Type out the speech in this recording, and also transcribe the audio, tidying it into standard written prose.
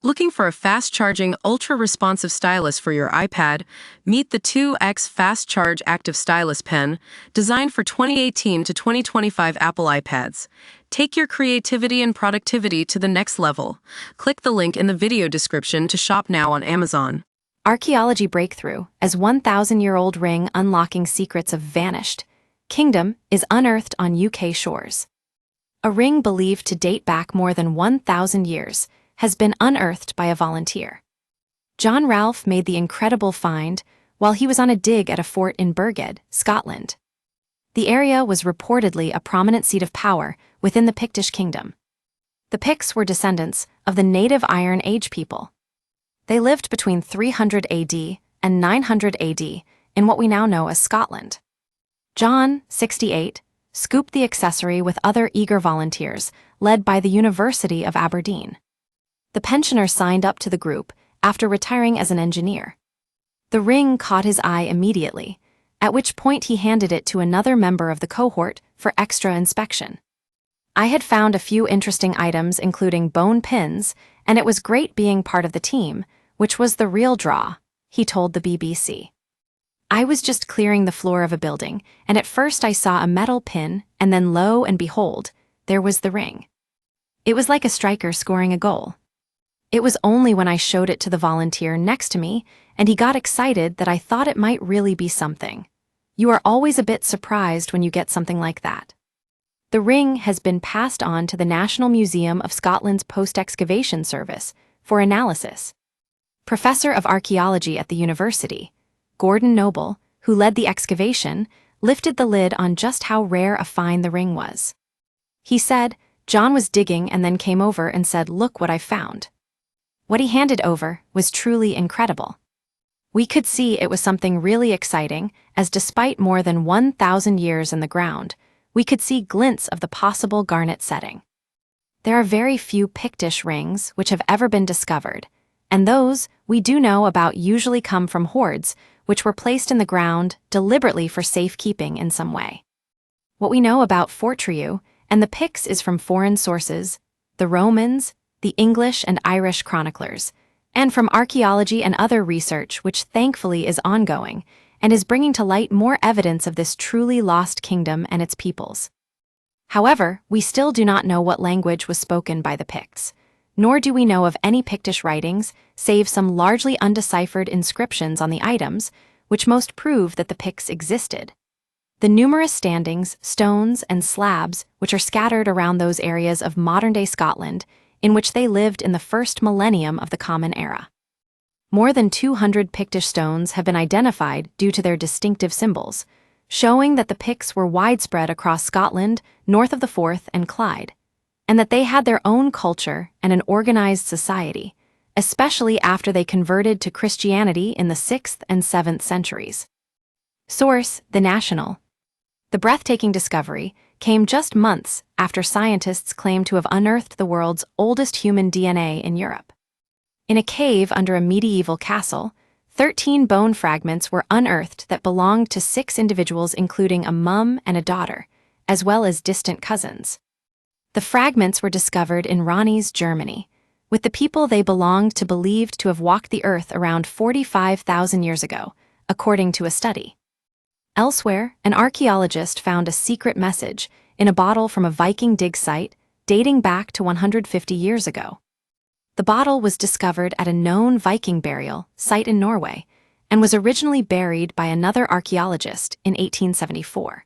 Looking for a fast-charging, ultra-responsive stylus for your iPad? Meet the 2X Fast Charge Active Stylus Pen, designed for 2018 to 2025 Apple iPads. Take your creativity and productivity to the next level. Click the link in the video description to shop now on Amazon. Archaeology breakthrough, as 1,000-year-old ring unlocking secrets of vanished kingdom is unearthed on UK shores. A ring believed to date back more than 1,000 years has been unearthed by a volunteer. John Ralph made the incredible find while he was on a dig at a fort in Birged, Scotland. The area was reportedly a prominent seat of power within the Pictish kingdom. The Picts were descendants of the native Iron Age people. They lived between 300 AD and 900 AD in what we now know as Scotland. John, 68, scooped the accessory with other eager volunteers led by the University of Aberdeen. The pensioner signed up to the group after retiring as an engineer. The ring caught his eye immediately, at which point he handed it to another member of the cohort for extra inspection. I had found a few interesting items including bone pins, and it was great being part of the team, which was the real draw, he told the BBC. I was just clearing the floor of a building, and at first I saw a metal pin, and then lo and behold, there was the ring. It was like a striker scoring a goal. It was only when I showed it to the volunteer next to me and he got excited that I thought it might really be something. You are always a bit surprised when you get something like that. The ring has been passed on to the National Museum of Scotland's Post-Excavation Service for analysis. Professor of Archaeology at the university, Gordon Noble, who led the excavation, lifted the lid on just how rare a find the ring was. He said, "John was digging and then came over and said, 'Look what I found.' What he handed over was truly incredible. We could see it was something really exciting, as despite more than 1,000 years in the ground, we could see glints of the possible garnet setting. There are very few Pictish rings which have ever been discovered, and those we do know about usually come from hoards which were placed in the ground deliberately for safekeeping in some way. What we know about Fortriu and the Picts is from foreign sources, the Romans, the English and Irish chroniclers, and from archaeology and other research which thankfully is ongoing and is bringing to light more evidence of this truly lost kingdom and its peoples. However, we still do not know what language was spoken by the Picts, nor do we know of any Pictish writings save some largely undeciphered inscriptions on the items, which most prove that the Picts existed. The numerous standings, stones, and slabs which are scattered around those areas of modern-day Scotland in which they lived in the first millennium of the Common Era. More than 200 Pictish stones have been identified due to their distinctive symbols, showing that the Picts were widespread across Scotland north of the Forth and Clyde, and that they had their own culture and an organized society, especially after they converted to Christianity in the 6th and 7th centuries. Source: The National. The breathtaking discovery came just months after scientists claimed to have unearthed the world's oldest human DNA in Europe. In a cave under a medieval castle, 13 bone fragments were unearthed that belonged to 6 individuals including a mum and a daughter, as well as distant cousins. The fragments were discovered in Ronnies, Germany, with the people they belonged to believed to have walked the earth around 45,000 years ago, according to a study. Elsewhere, an archaeologist found a secret message in a bottle from a Viking dig site dating back to 150 years ago. The bottle was discovered at a known Viking burial site in Norway and was originally buried by another archaeologist in 1874.